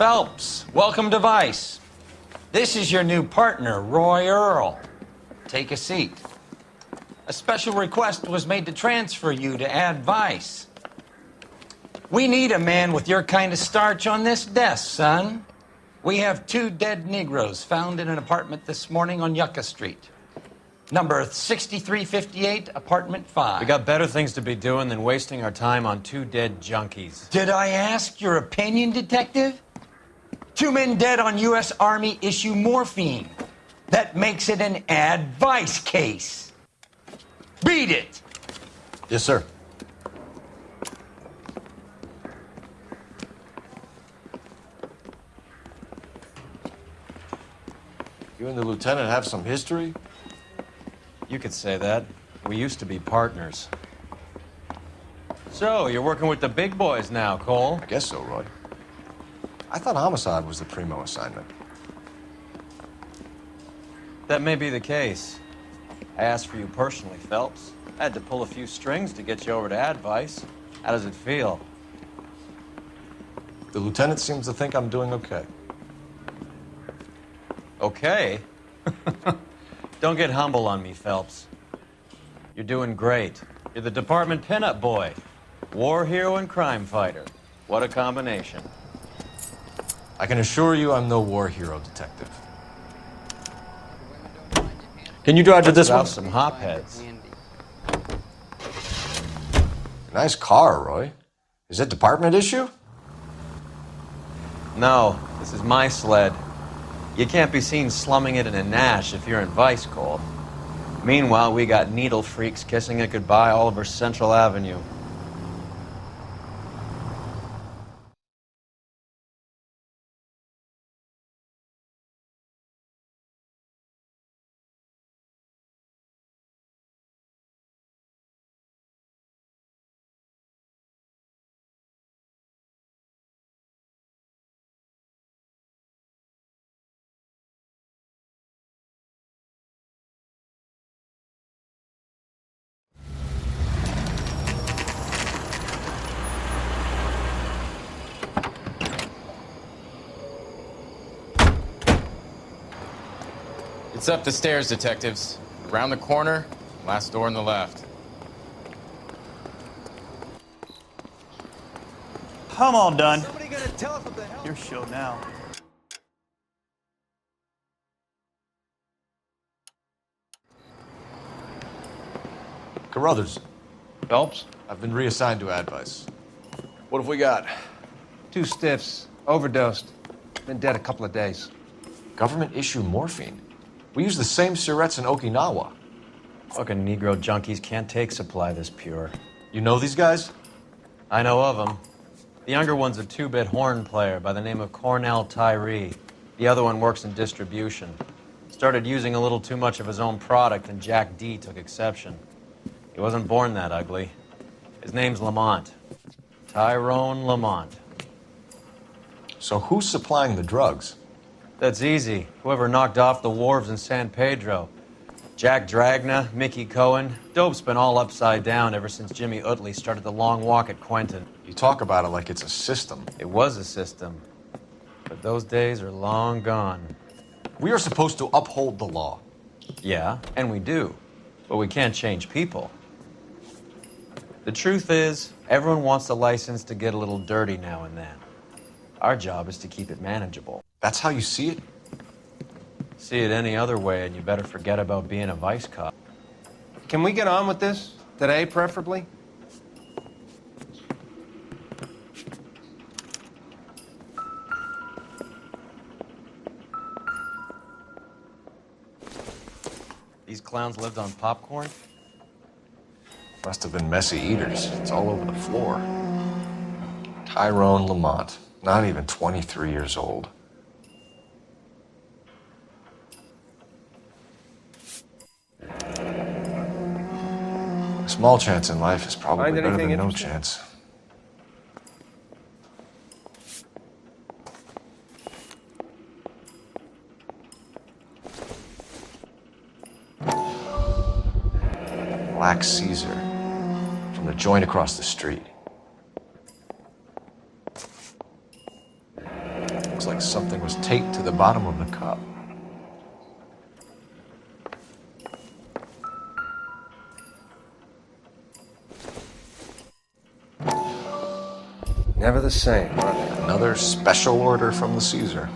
Phelps, welcome to Vice. This is your new partner, Roy Earl. Take a seat. A special request was made to transfer you to Ad Vice. We need a man with your kind of starch on this desk, son. We have 2 dead Negroes found in an apartment this morning on Yucca Street. Number 6358, apartment 5. We got better things to be doing than wasting our time on 2 dead junkies. Did I ask your opinion, detective? 2 men dead on U.S. Army issue morphine. That makes it an Ad Vice case. Beat it! Yes, sir. You and the lieutenant have some history? You could say that. We used to be partners. So, you're working with the big boys now, Cole? I guess so, Roy. I thought homicide was the primo assignment. That may be the case. I asked for you personally, Phelps. I had to pull a few strings to get you over to Ad Vice. How does it feel? The lieutenant seems to think I'm doing okay. Okay? Don't get humble on me, Phelps. You're doing great. You're the department pinup boy. War hero and crime fighter. What a combination. I can assure you I'm no war hero, detective. Can you drive to this Without one? some hopheads. Nice car, Roy. Is it department issue? No, this is my sled. You can't be seen slumming it in a Nash if you're in Vice, Cole. Meanwhile, we got needle freaks kissing it goodbye all over Central Avenue. It's up the stairs, detectives. Around the corner, last door on the left. I'm all done. Somebody gonna tell us what the hell? Your show now. Carruthers, Phelps? I've been reassigned to Ad Vice. What have we got? 2 stiffs. Overdosed. Been dead a couple of days. Government issue morphine. We use the same syrettes in Okinawa. Fucking Negro junkies can't take supply this pure. You know these guys? I know of them. The younger one's a 2-bit horn player by the name of Cornell Tyree. The other one works in distribution. Started using a little too much of his own product, and Jack D took exception. He wasn't born that ugly. His name's Lamont. Tyrone Lamont. So who's supplying the drugs? That's easy. Whoever knocked off the wharves in San Pedro. Jack Dragna, Mickey Cohen. Dope's been all upside down ever since Jimmy Utley started the long walk at Quentin. You talk about it like it's a system. It was a system. But those days are long gone. We are supposed to uphold the law. Yeah, and we do. But we can't change people. The truth is, everyone wants a license to get a little dirty now and then. Our job is to keep it manageable. That's how you see it? See it any other way, and you better forget about being a vice cop. Can we get on with this? Today, preferably? These clowns lived on popcorn? Must have been messy eaters. It's all over the floor. Tyrone Lamont, not even 23 years old. A small chance in life is probably Find better anything than no interesting? chance. Black Caesar from the joint across the street. to the bottom of the cup. Never the same, are they? Another special order from the Caesar.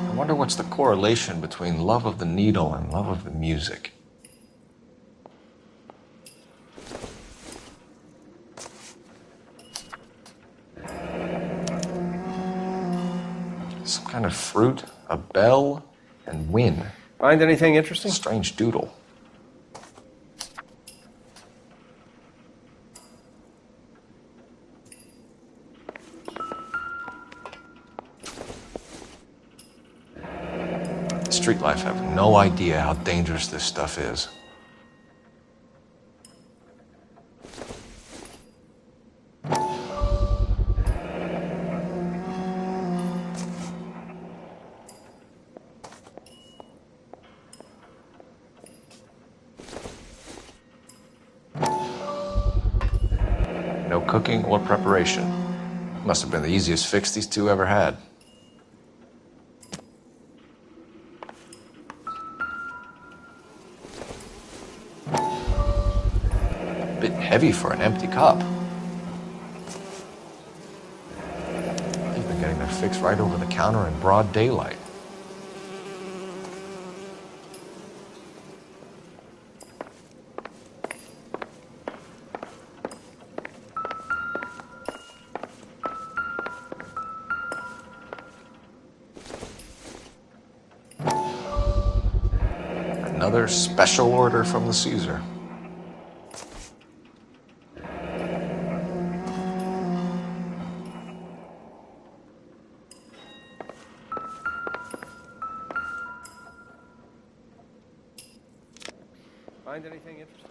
I wonder what's the correlation between love of the needle and love of the music. Some kind of fruit, a bell, and win. Find anything interesting? Strange doodle. Street life have no idea how dangerous this stuff is. No cooking or preparation. Must have been the easiest fix these two ever had. A bit heavy for an empty cup. They've been getting their fix right over the counter in broad daylight. Another special order from the Caesar. Find anything interesting?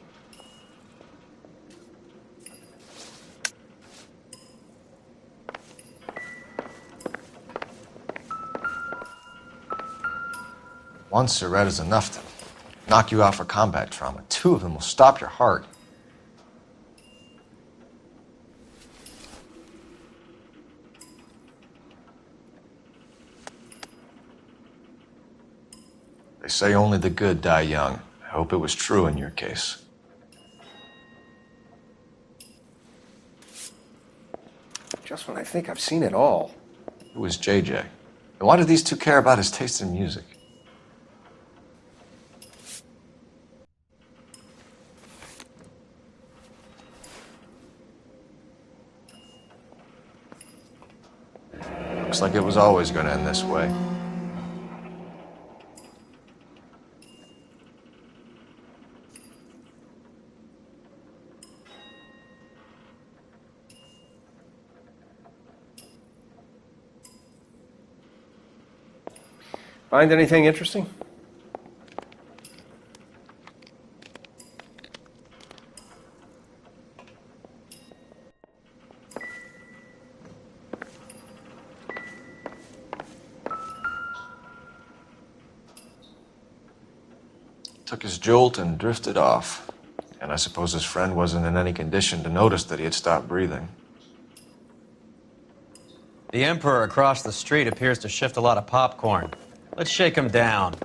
One cigarette is enough to knock you out for combat trauma. Two of them will stop your heart. They say only the good die young. I hope it was true in your case. Just when I think I've seen it all. Who was JJ? And why do these two care about his taste in music? Looks like it was always going to end this way. Find anything interesting? Took his jolt and drifted off. And I suppose his friend wasn't in any condition to notice that he had stopped breathing. The Emperor across the street appears to shift a lot of popcorn. Let's shake him down.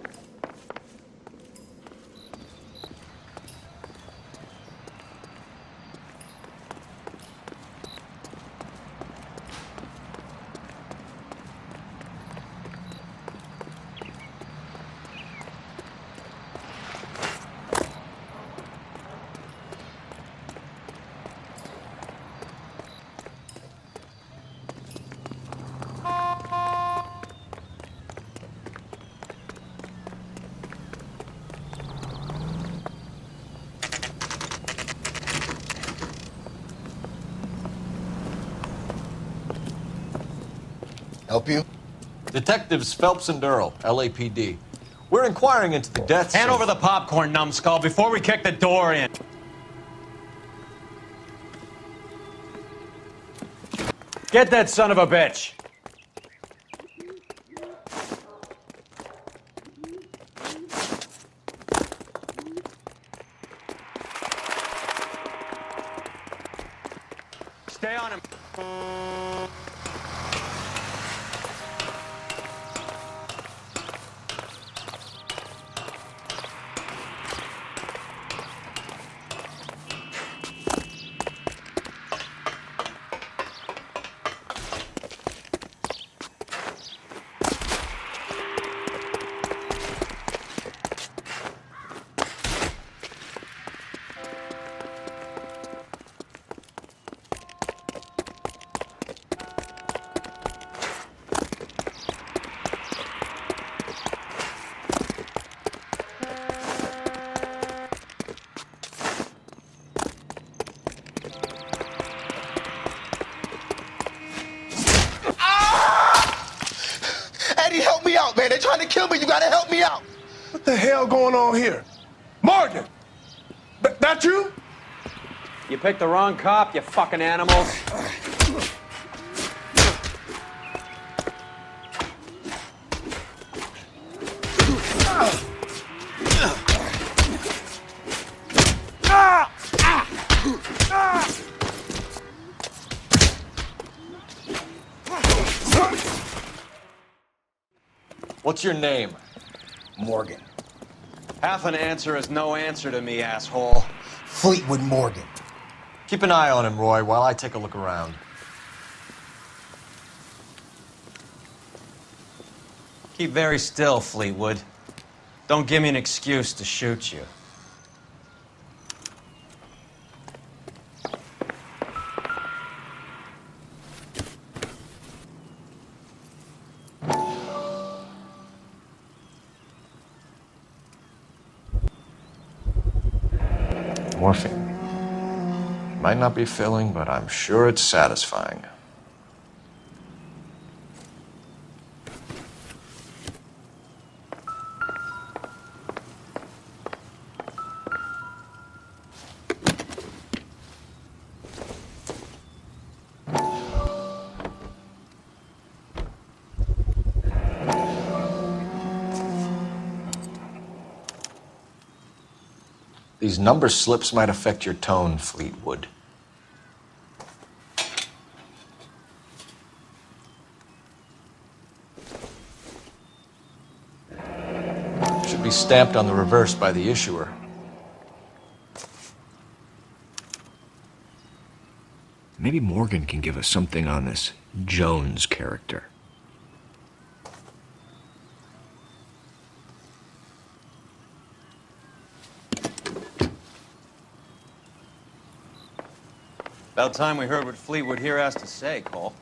Help you? Detectives Phelps and Durrell, LAPD. We're inquiring into the deaths Hand of... over the popcorn, numbskull, before we kick the door in. Get that son of a bitch! Stay on him. Eddie, help me out, man. They're trying to kill me. You gotta help me out. What the hell going on here? Morgan! That you? You picked the wrong cop, you fucking animals. What's your name? Morgan. Half an answer is no answer to me, asshole. Fleetwood Morgan. Keep an eye on him, Roy, while I take a look around. Keep very still, Fleetwood. Don't give me an excuse to shoot you. Morphine. Might not be filling, but I'm sure it's satisfying. These number slips might affect your tone, Fleetwood. Should be stamped on the reverse by the issuer. Maybe Morgan can give us something on this Jones character. About time we heard what Fleetwood here has to say, Cole.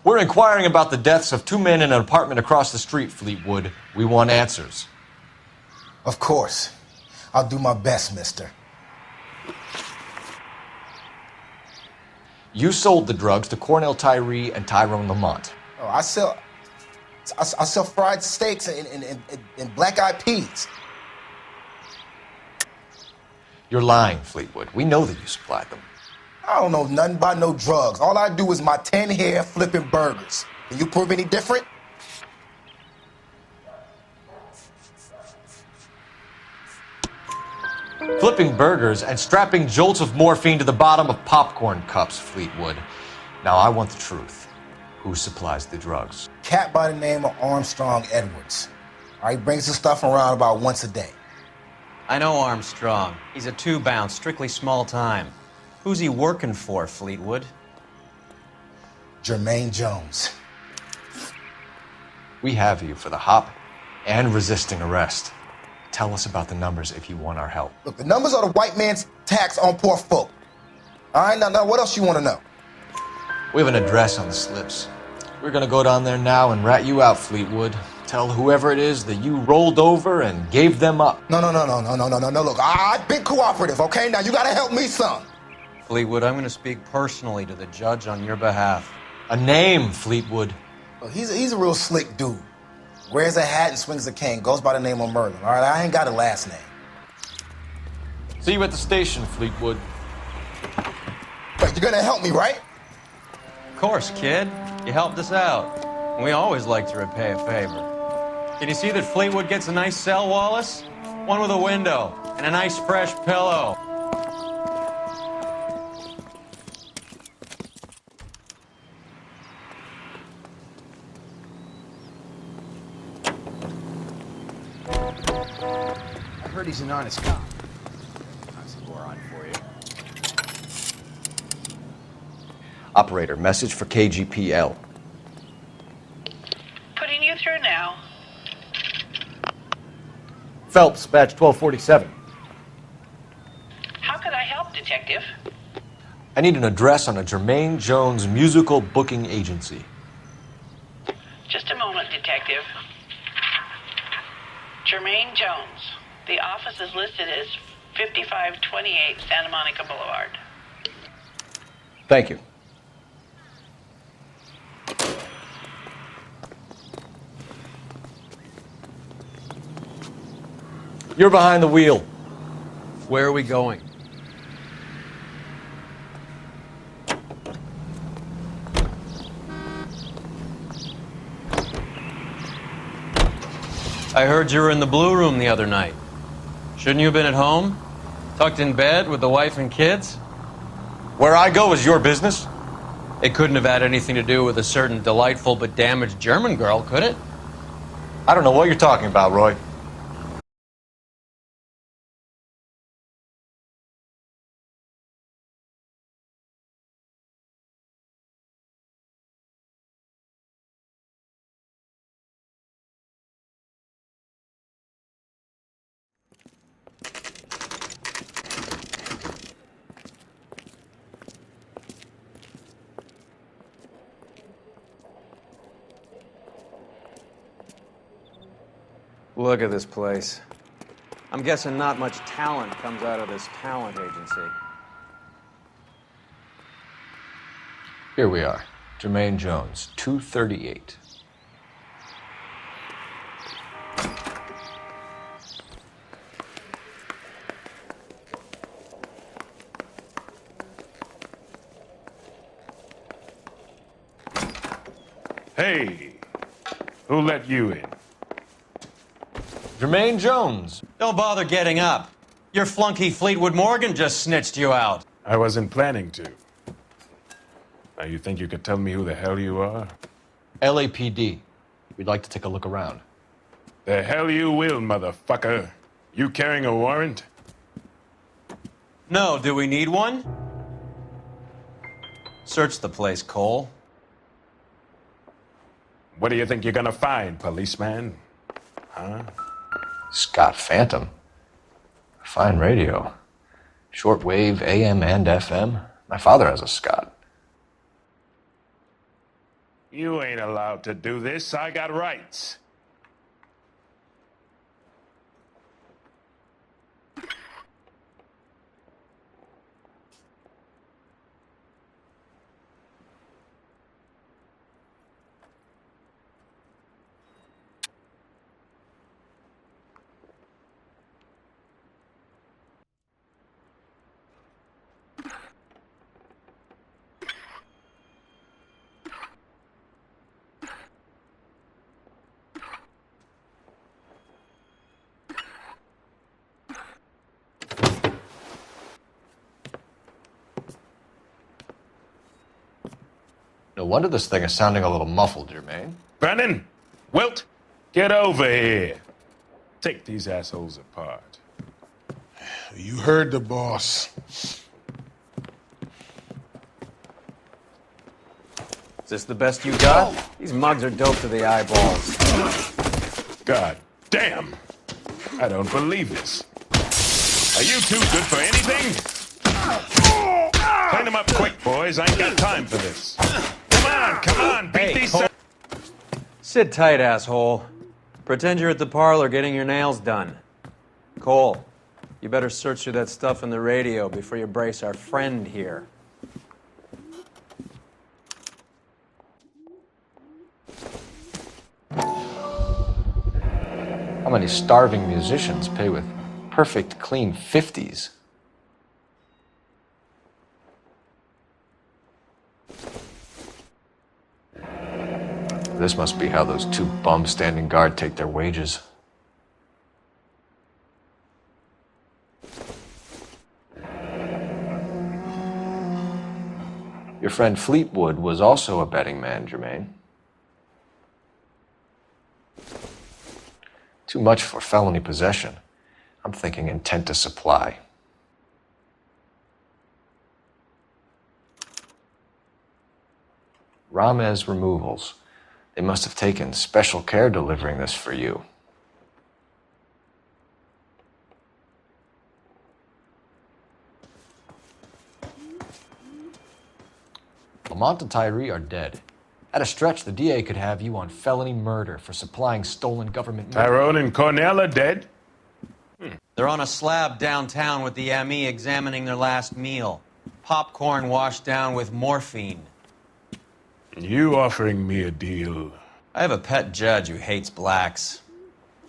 We're inquiring about the deaths of two men in an apartment across the street, Fleetwood. We want answers. Of course. I'll do my best, mister. You sold the drugs to Cornell Tyree and Tyrone Lamont. Oh, I sell fried steaks and black-eyed peas. You're lying, Fleetwood. We know that you supplied them. I don't know nothing about no drugs. All I do is my 10 hair flipping burgers. Can you prove any different? Flipping burgers and strapping jolts of morphine to the bottom of popcorn cups, Fleetwood. Now, I want the truth. Who supplies the drugs? Cat by the name of Armstrong Edwards. All right, brings the stuff around about once a day. I know Armstrong. He's a two-bounce, strictly small time. Who's he working for, Fleetwood? Jermaine Jones. We have you for the hop and resisting arrest. Tell us about the numbers if you want our help. Look, the numbers are the white man's tax on poor folk. All right, now what else you want to know? We have an address on the slips. We're gonna go down there now and rat you out, Fleetwood. Tell whoever it is that you rolled over and gave them up. No. Look, I've been cooperative, okay? Now you gotta help me some. Fleetwood, I'm going to speak personally to the judge on your behalf. A name, Fleetwood. Look, he's a real slick dude. Wears a hat and swings a cane. Goes by the name of Merlin. All right, I ain't got a last name. See you at the station, Fleetwood. But you're gonna help me, right? Of course, kid. You helped us out. We always like to repay a favor. Can you see that Fleetwood gets a nice cell, Wallace? One with a window and a nice fresh pillow. I heard he's an honest cop. Oxymoron for you. Operator, message for KGPL. Putting you through now. Phelps, batch 1247. How could I help, Detective? I need an address on a Jermaine Jones musical booking agency. Just a moment, Detective. Jermaine Jones. The office is listed as 5528 Santa Monica Boulevard. Thank you. You're behind the wheel. Where are we going? I heard you were in the Blue Room the other night. Shouldn't you have been at home? Tucked in bed with the wife and kids? Where I go is your business? It couldn't have had anything to do with a certain delightful but damaged German girl, could it? I don't know what you're talking about, Roy. Look at this place. I'm guessing not much talent comes out of this talent agency. Here we are. Jermaine Jones, 238. Hey, who let you in? Jermaine Jones. Don't bother getting up. Your flunky Fleetwood Morgan just snitched you out. I wasn't planning to. Now, you think you could tell me who the hell you are? LAPD. We'd like to take a look around. The hell you will, motherfucker. You carrying a warrant? No, do we need one? Search the place, Cole. What do you think you're gonna find, policeman? Huh? Scott Phantom. Fine radio. Shortwave, AM and FM. My father has a Scott. You ain't allowed to do this. I got rights. No wonder this thing is sounding a little muffled, Jermaine. Brennan, Wilt, get over here. Take these assholes apart. You heard the boss. Is this the best you got? These mugs are dope to the eyeballs. God damn. I don't believe this. Are you too good for anything? Clean them up quick, boys. I ain't got time for this. Come on, beat these... Cole. Sit tight, asshole. Pretend you're at the parlor getting your nails done. Cole, you better search through that stuff in the radio before you brace our friend here. How many starving musicians pay with perfect, clean 50s? This must be how those two bums standing guard take their wages. Your friend Fleetwood was also a betting man, Jermaine. Too much for felony possession. I'm thinking intent to supply. Ramez Removals. They must have taken special care delivering this for you. Lamont and Tyree are dead. At a stretch, the DA could have you on felony murder for supplying stolen government money. Tyrone and Cornell are dead? They're on a slab downtown with the ME examining their last meal. Popcorn washed down with morphine. You offering me a deal? I have a pet judge who hates blacks.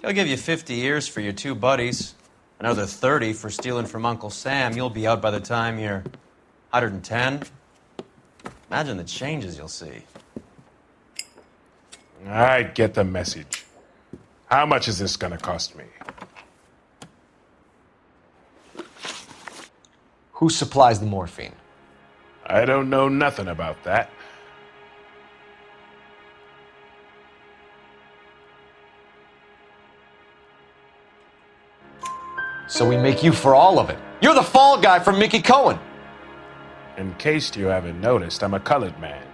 He'll give you 50 years for your two buddies. Another 30 for stealing from Uncle Sam. You'll be out by the time you're 110. Imagine the changes you'll see. I get the message. How much is this gonna cost me? Who supplies the morphine? I don't know nothing about that. So we make you for all of it. You're the fall guy from Mickey Cohen. In case you haven't noticed, I'm a colored man.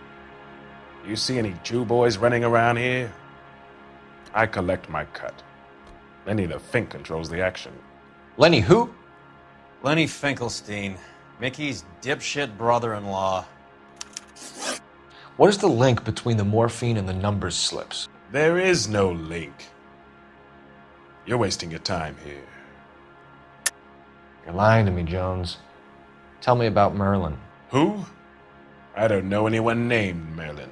You see any Jew boys running around here? I collect my cut. Lenny the Fink controls the action. Lenny who? Lenny Finkelstein, Mickey's dipshit brother-in-law. What is the link between the morphine and the numbers slips? There is no link. You're wasting your time here. You're lying to me, Jones. Tell me about Merlin. Who? I don't know anyone named Merlin.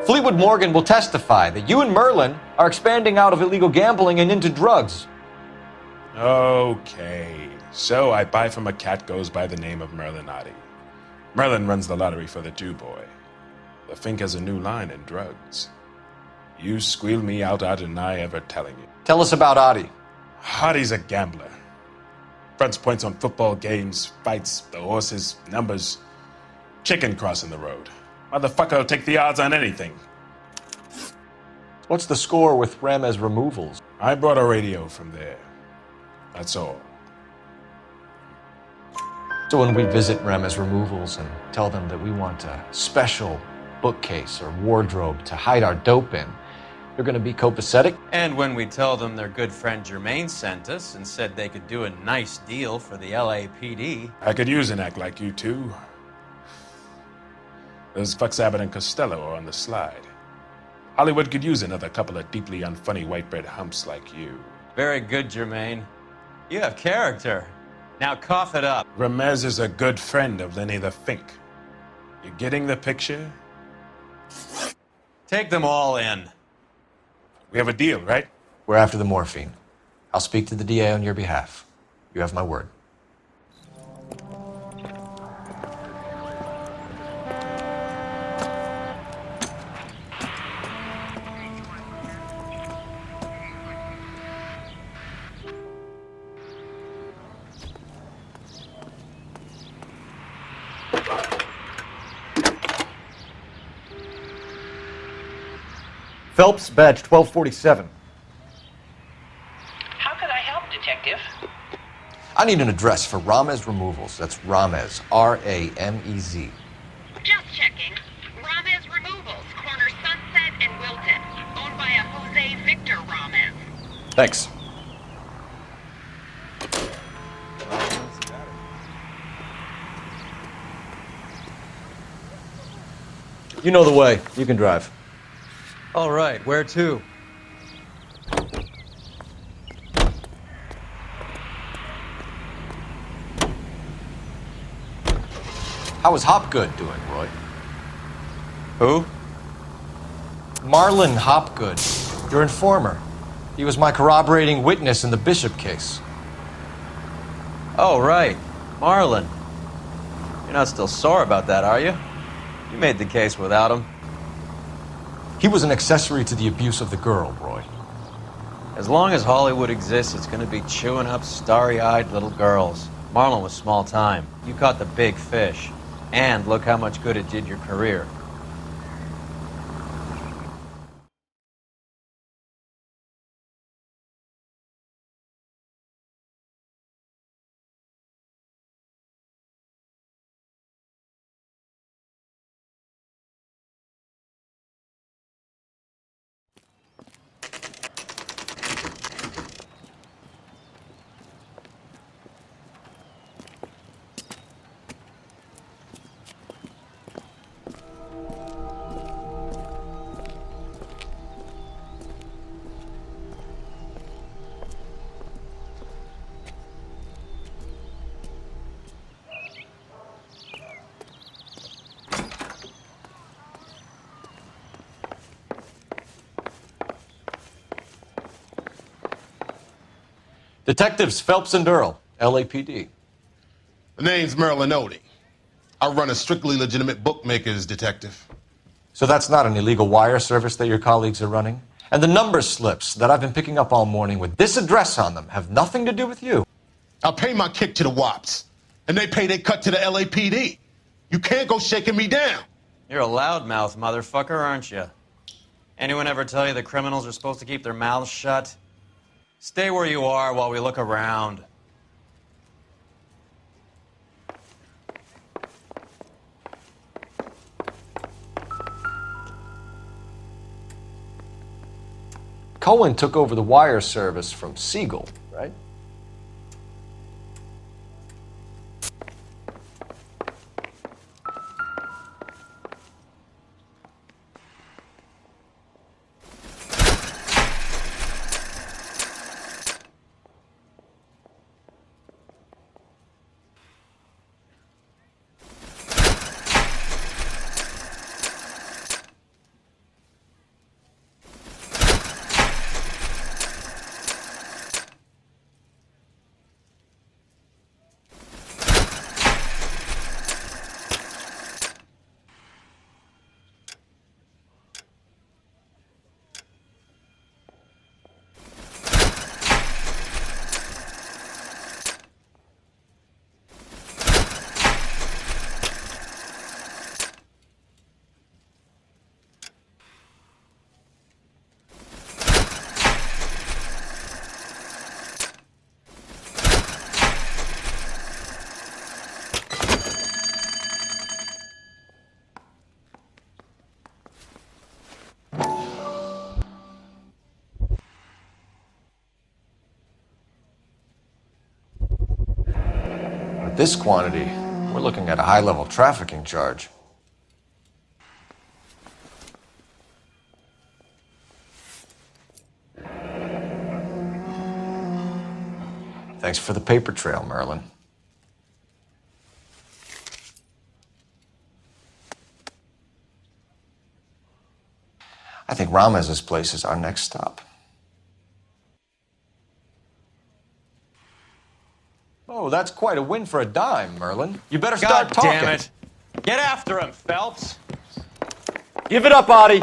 Fleetwood Morgan will testify that you and Merlin are expanding out of illegal gambling and into drugs. Okay, so I buy from a cat goes by the name of Merlinotti. Merlin runs the lottery for the Jew boy. The Fink has a new line in drugs. You squeal me out, I deny ever telling you. Tell us about Adi. Hardy's a gambler. Fronts points on football games, fights, the horses, numbers. Chicken crossing the road. Motherfucker will take the odds on anything. What's the score with Ramez Removals? I brought a radio from there. That's all. So when we visit Ramez Removals and tell them that we want a special bookcase or wardrobe to hide our dope in, they're going to be copacetic? And when we tell them their good friend Jermaine sent us and said they could do a nice deal for the LAPD. I could use an act like you two. Those fucks Abbott and Costello are on the slide. Hollywood could use another couple of deeply unfunny white bread humps like you. Very good, Jermaine. You have character. Now cough it up. Ramez is a good friend of Lenny the Fink. You getting the picture? Take them all in. We have a deal, right? We're after the morphine. I'll speak to the DA on your behalf. You have my word. Phelps, badge 1247. How could I help, Detective? I need an address for Ramez Removals. That's Ramez, R-A-M-E-Z. Just checking. Ramez Removals, corner Sunset and Wilton. Owned by a Jose Victor Ramez. Thanks. You know the way. You can drive. All right, where to? How is Hopgood doing, Roy? Who? Marlon Hopgood, your informer. He was my corroborating witness in the Bishop case. Oh, right. Marlon. You're not still sore about that, are you? You made the case without him. He was an accessory to the abuse of the girl, Roy. As long as Hollywood exists, it's gonna be chewing up starry-eyed little girls. Marlon was small time. You caught the big fish. And look how much good it did your career. Detectives Phelps and Earl, LAPD. The name's Merlin Odie. I run a strictly legitimate bookmaker's detective. So that's not an illegal wire service that your colleagues are running? And the number slips that I've been picking up all morning with this address on them have nothing to do with you? I pay my kick to the WAPs, and they pay their cut to the LAPD. You can't go shaking me down. You're a loudmouth motherfucker, aren't you? Anyone ever tell you the criminals are supposed to keep their mouths shut? Stay where you are while we look around. Cohen took over the wire service from Siegel, right? With this quantity, we're looking at a high-level trafficking charge. Thanks for the paper trail, Merlin. I think Ramez's place is our next stop. Oh, that's quite a win for a dime, Merlin. You better start God talking. damn it. Get after him, Phelps. Give it up, Audie.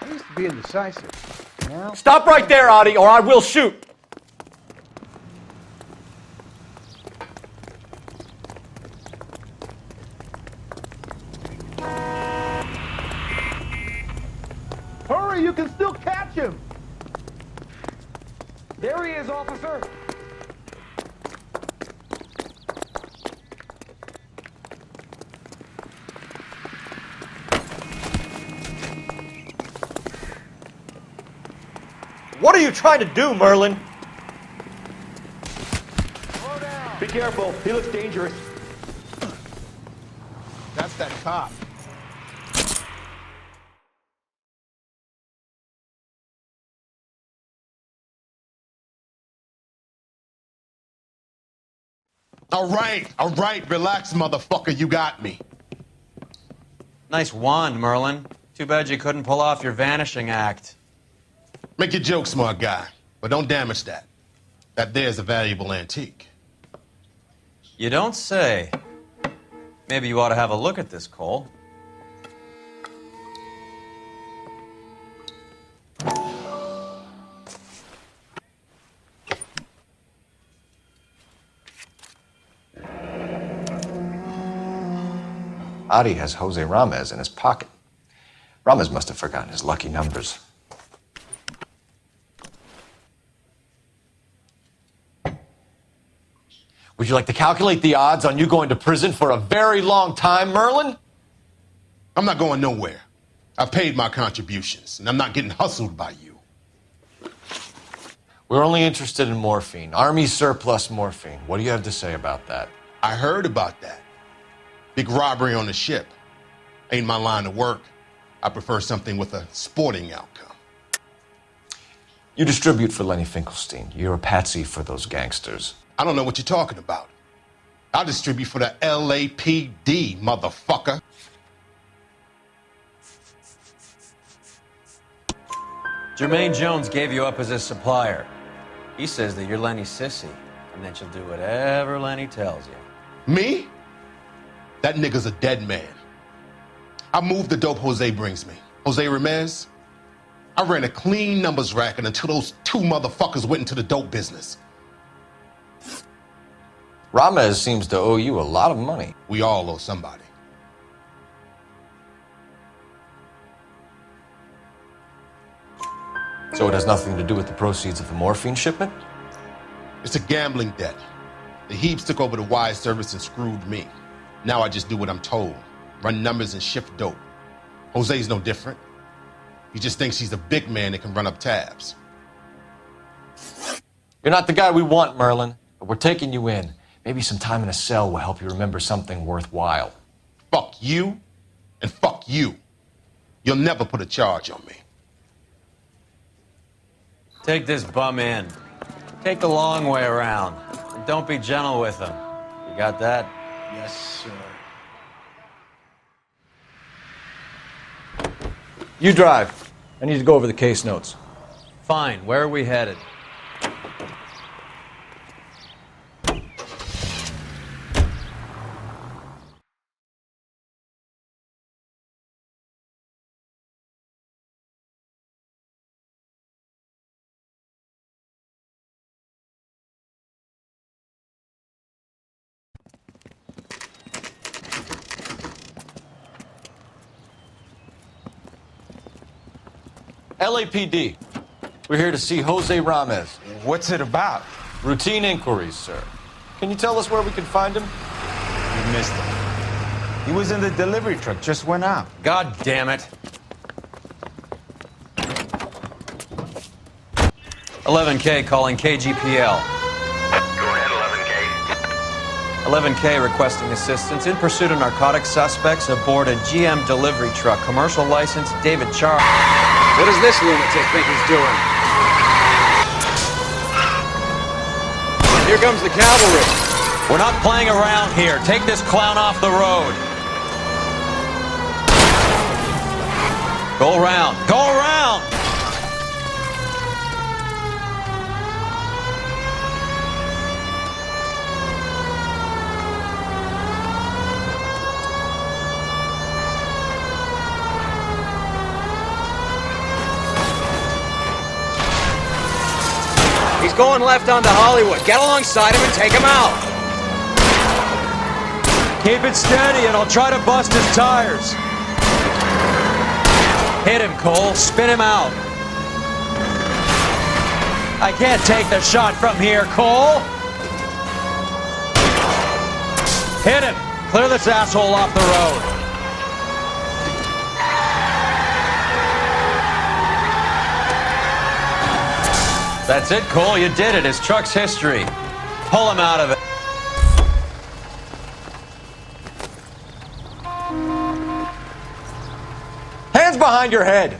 I used to be indecisive. Now, Stop right there, Audie, or I will shoot. hurry, you can still catch him. There he is, officer. What are you trying to do, Merlin? Be careful, he looks dangerous. That's that cop. All right, relax, motherfucker, you got me. Nice wand, Merlin. Too bad you couldn't pull off your vanishing act. Make your joke, smart guy, but don't damage that. That there's a valuable antique. You don't say. Maybe you ought to have a look at this, Cole. Adi has Jose Ramez in his pocket. Ramez must have forgotten his lucky numbers. Would you like to calculate the odds on you going to prison for a very long time, Merlin? I'm not going nowhere. I've paid my contributions, and I'm not getting hustled by you. We're only interested in morphine. Army surplus morphine. What do you have to say about that? I heard about that. Big robbery on the ship. Ain't my line of work. I prefer something with a sporting outcome. You distribute for Lenny Finkelstein. You're a patsy for those gangsters. I don't know what you're talking about. I distribute for the LAPD, motherfucker. Jermaine Jones gave you up as his supplier. He says that you're Lenny's sissy, and that you'll do whatever Lenny tells you. Me? That nigga's a dead man. I moved the dope Jose brings me. Jose Ramez? I ran a clean numbers racket until those two motherfuckers went into the dope business. Ramez seems to owe you a lot of money. We all owe somebody. So it has nothing to do with the proceeds of the morphine shipment? It's a gambling debt. The Heaps took over the wire service and screwed me. Now I just do what I'm told. Run numbers and shift dope. Jose's no different. He just thinks he's a big man that can run up tabs. You're not the guy we want, Merlin, but we're taking you in. Maybe some time in a cell will help you remember something worthwhile. Fuck you, and fuck you. You'll never put a charge on me. Take this bum in. Take the long way around. And don't be gentle with him. You got that? Yes, sir. You drive. I need to go over the case notes. Fine. Where are we headed? LAPD. We're here to see Jose Ramez. What's it about? Routine inquiries, sir. Can you tell us where we can find him? You missed him. He was in the delivery truck, just went out. God damn it. 11K calling KGPL. Go ahead, 11K. 11K requesting assistance in pursuit of narcotic suspects aboard a GM delivery truck. Commercial license, David Charles. What does this lunatic think he's doing? Here comes the cavalry. We're not playing around here. Take this clown off the road. Go around. Go around! He's going left onto Hollywood. Get alongside him and take him out. Keep it steady and I'll try to bust his tires. Hit him, Cole. Spin him out. I can't take the shot from here, Cole. Hit him. Clear this asshole off the road. That's it, Cole. You did it. His truck's history. Pull him out of it. Hands behind your head!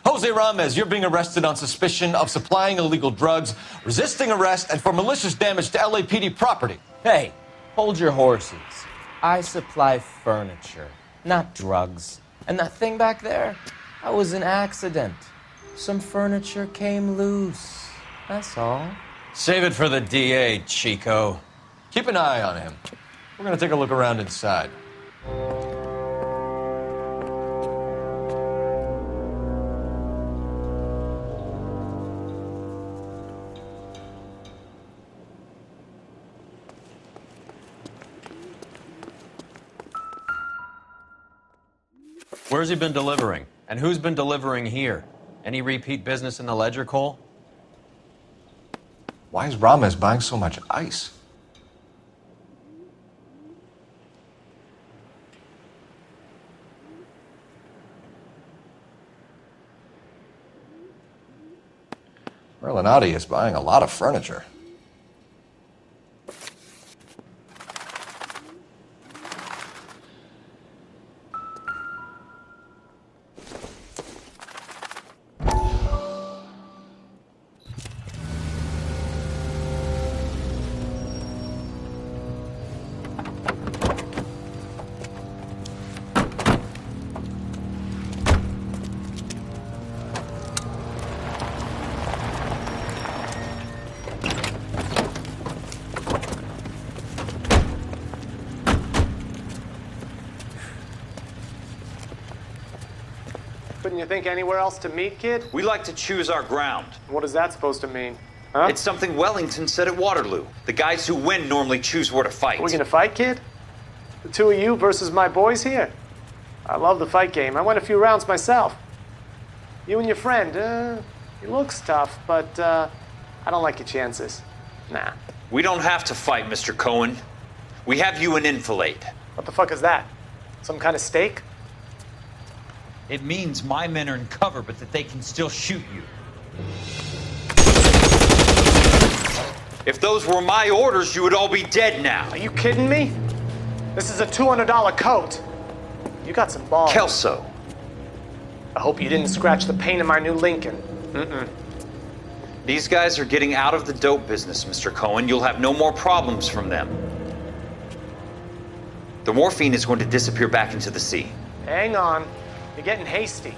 Jose Ramez, you're being arrested on suspicion of supplying illegal drugs, resisting arrest, and for malicious damage to LAPD property. Hey, hold your horses. I supply furniture, not drugs. And that thing back there, that was an accident. Some furniture came loose. That's all. Save it for the DA, Chico. Keep an eye on him. We're gonna take a look around inside. Where's he been delivering? And who's been delivering here? Any repeat business in the ledger, Cole? Why is Ramez buying so much ice? Merlinotti is buying a lot of furniture. Couldn't you think anywhere else to meet, kid? We like to choose our ground. What is that supposed to mean? Huh? It's something Wellington said at Waterloo. The guys who win normally choose where to fight. We gonna fight, kid? The two of you versus my boys here? I love the fight game. I went a few rounds myself. You and your friend, he looks tough, but I don't like your chances. Nah. We don't have to fight, Mr. Cohen. We have you in enfilade. What the fuck is that? Some kind of steak? It means my men are in cover, but that they can still shoot you. If those were my orders, you would all be dead now. Are you kidding me? This is a $200 coat. You got some balls. Kelso. I hope you didn't scratch the paint of my new Lincoln. Mm-mm. These guys are getting out of the dope business, Mr. Cohen. You'll have no more problems from them. The morphine is going to disappear back into the sea. Hang on. You're getting hasty.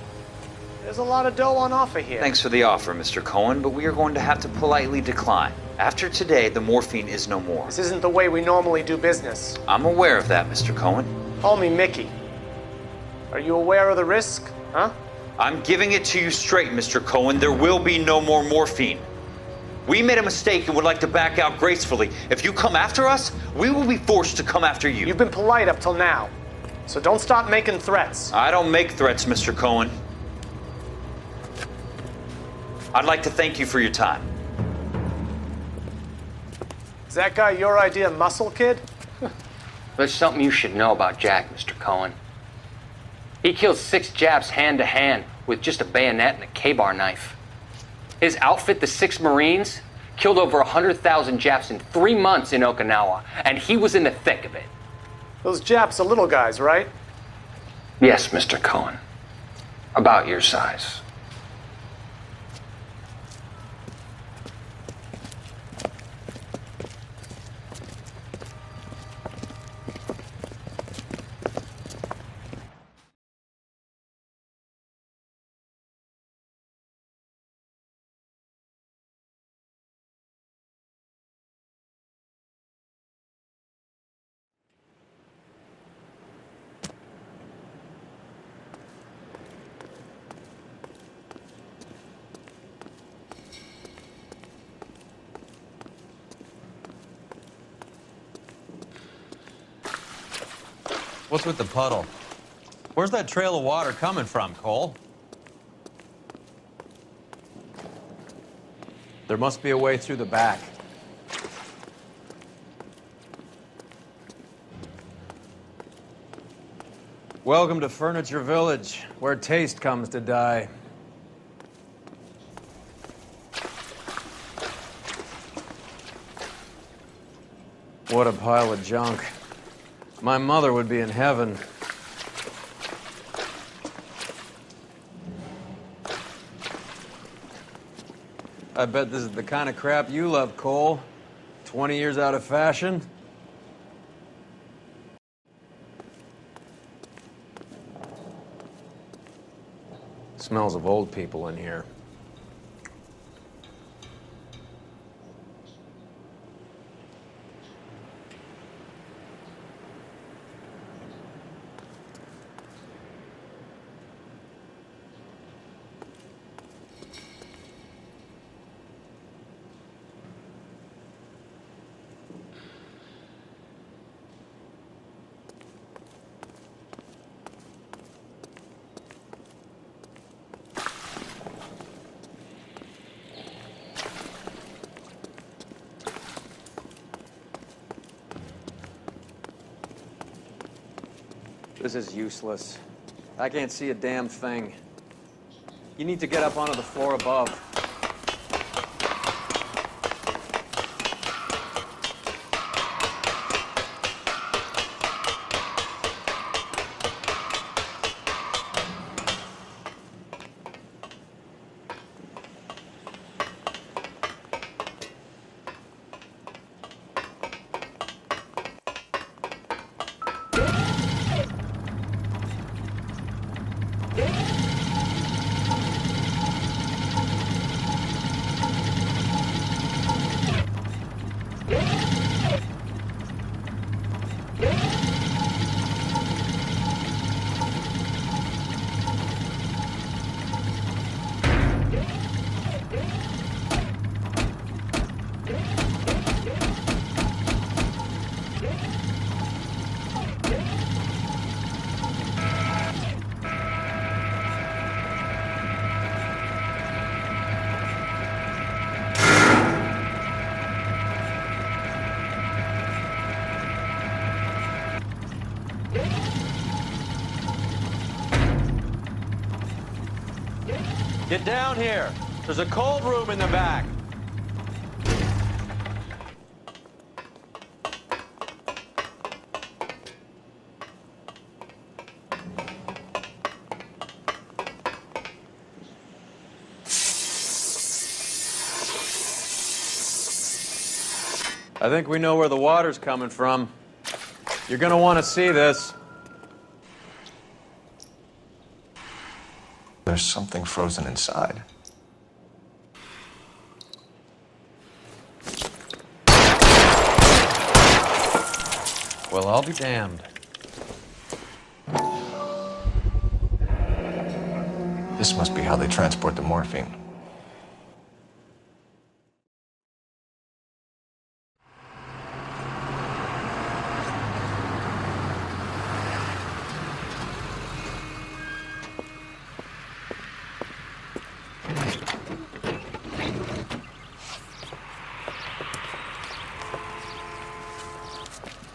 There's a lot of dough on offer here. Thanks for the offer, Mr. Cohen, but we are going to have to politely decline. After today, the morphine is no more. This isn't the way we normally do business. I'm aware of that, Mr. Cohen. Call me Mickey. Are you aware of the risk, huh? I'm giving it to you straight, Mr. Cohen. There will be no more morphine. We made a mistake and would like to back out gracefully. If you come after us, we will be forced to come after you. You've been polite up till now, so don't stop making threats. I don't make threats, Mr. Cohen. I'd like to thank you for your time. Is that guy your idea of muscle, kid? There's something you should know about Jack, Mr. Cohen. He killed 6 Japs hand to hand with just a bayonet and a K-bar knife. His outfit, the 6 Marines, killed over 100,000 Japs in 3 months in Okinawa, and he was in the thick of it. Those Japs are little guys, right? Yes, Mr. Cohen. About your size. What's with the puddle? Where's that trail of water coming from, Cole? There must be a way through the back. Welcome to Furniture Village, where taste comes to die. What a pile of junk. My mother would be in heaven. I bet this is the kind of crap you love, Cole. 20 years out of fashion. Smells of old people in here. This is useless. I can't see a damn thing. You need to get up onto the floor above. Get down here. There's a cold room in the back. I think we know where the water's coming from. You're gonna want to see this. There's something frozen inside. Well, I'll be damned. This must be how they transport the morphine.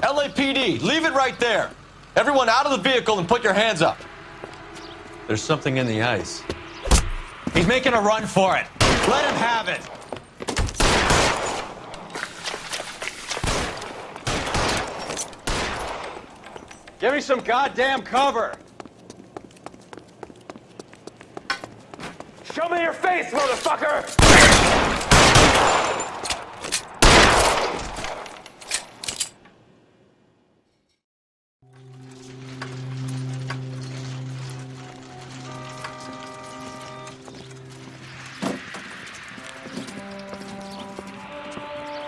LAPD, leave it right there. Everyone out of the vehicle and put your hands up. There's something in the ice. He's making a run for it. Let him have it. Give me some goddamn cover! Show me your face, motherfucker!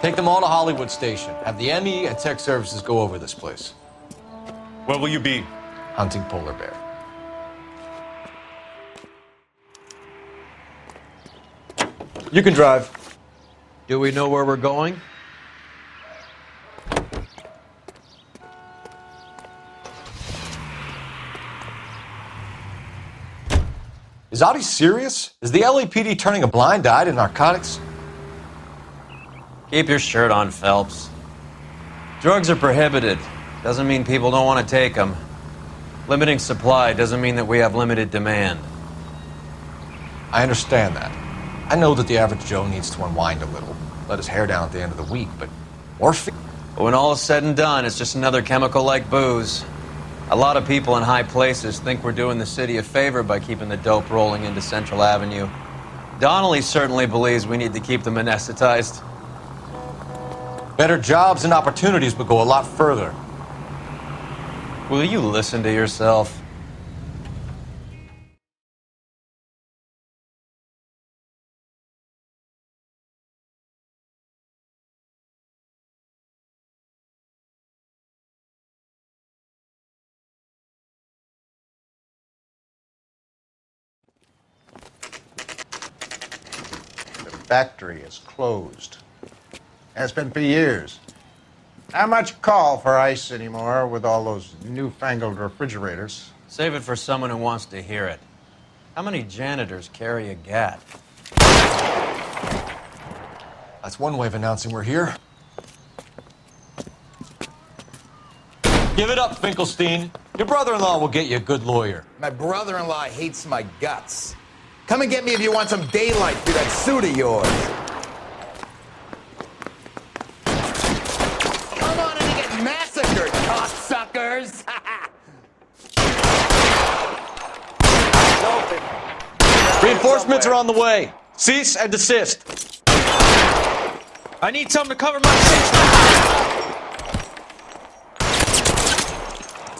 Take them all to Hollywood Station. Have the ME and Tech Services go over this place. Where will you be? Hunting polar bear. You can drive. Do we know where we're going? Is Audie serious? Is the LAPD turning a blind eye to narcotics? Keep your shirt on, Phelps. Drugs are prohibited. Doesn't mean people don't want to take them. Limiting supply doesn't mean that we have limited demand. I understand that. I know that the average Joe needs to unwind a little, let his hair down at the end of the week, but morphine... But when all is said and done, it's just another chemical like booze. A lot of people in high places think we're doing the city a favor by keeping the dope rolling into Central Avenue. Donnelly certainly believes we need to keep them anesthetized. Better jobs and opportunities would go a lot further. Will you listen to yourself? Factory is closed. Has been for years. Not much call for ice anymore with all those newfangled refrigerators. Save it for someone who wants to hear it. How many janitors carry a gat? That's one way of announcing we're here. Give it up, Finkelstein. Your brother-in-law will get you a good lawyer. My brother-in-law hates my guts. Come and get me if you want some daylight through that suit of yours. Come on in and get massacred, cocksuckers! Reinforcements are on the way. Cease and desist. I need something to cover my six.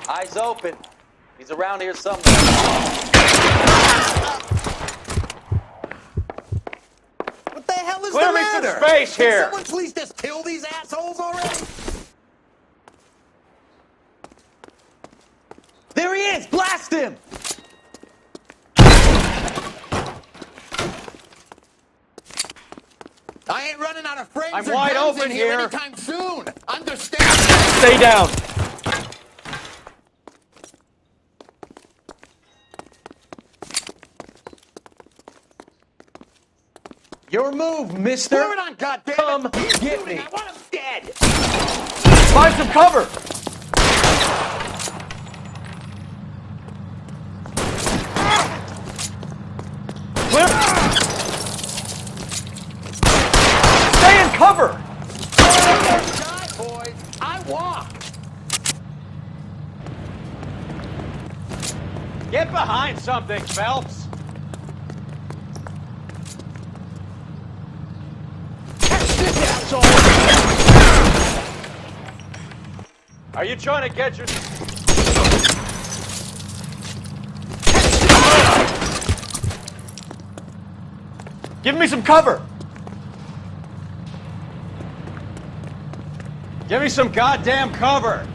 Eyes open. He's around here somewhere. What the hell is Clear the me some matter? space here. Can someone please just kill these assholes already? There he is! Blast him! I ain't running out of frames I'm or wide guns open in here here. anytime soon. Understand? Stay down. Your move, mister. Clear it on, goddammit. Come He's get shooting. me. I want him dead. Find some cover. Clear. Stay in cover. Die, boys. I walk. Get behind something, Phelps. Are you trying to get your... Give me some cover! Give me some goddamn cover!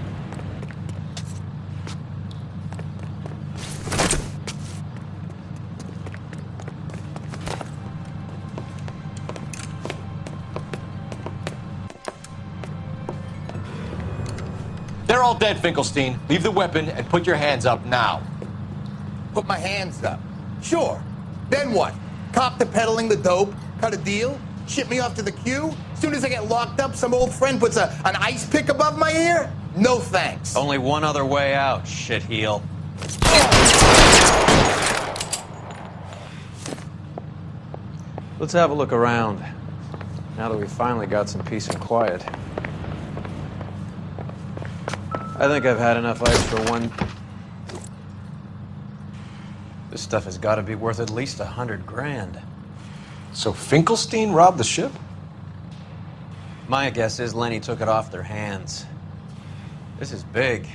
They're all dead, Finkelstein. Leave the weapon and put your hands up now. Put my hands up. Sure. Then what? Cop to peddling the dope? Cut a deal? Ship me off to the queue? Soon as I get locked up, some old friend puts an ice pick above my ear? No thanks. Only one other way out, shitheel. Let's have a look around, now that we finally got some peace and quiet. I think I've had enough ice for one. This stuff has got to be worth at least 100 grand. So Finkelstein robbed the ship? My guess is Lenny took it off their hands. This is big.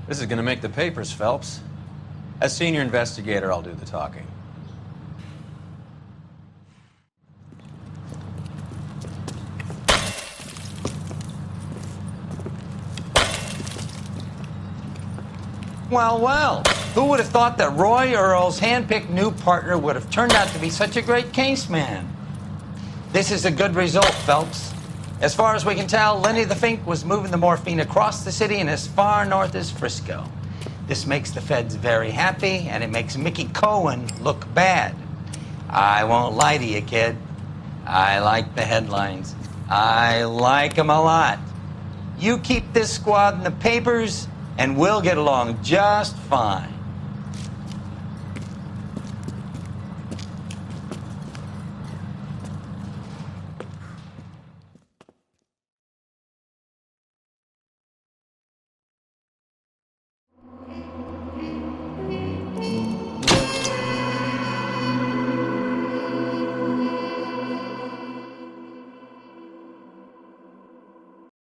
This is going to make the papers, Phelps. As senior investigator, I'll do the talking. Well, well, who would have thought that Roy Earl's hand-picked new partner would have turned out to be such a great case man? This is a good result, Phelps. As far as we can tell, Lenny the Fink was moving the morphine across the city and as far north as Frisco. This makes the feds very happy, and it makes Mickey Cohen look bad. I won't lie to you, kid. I like the headlines. I like them a lot. You keep this squad in the papers, and we'll get along just fine.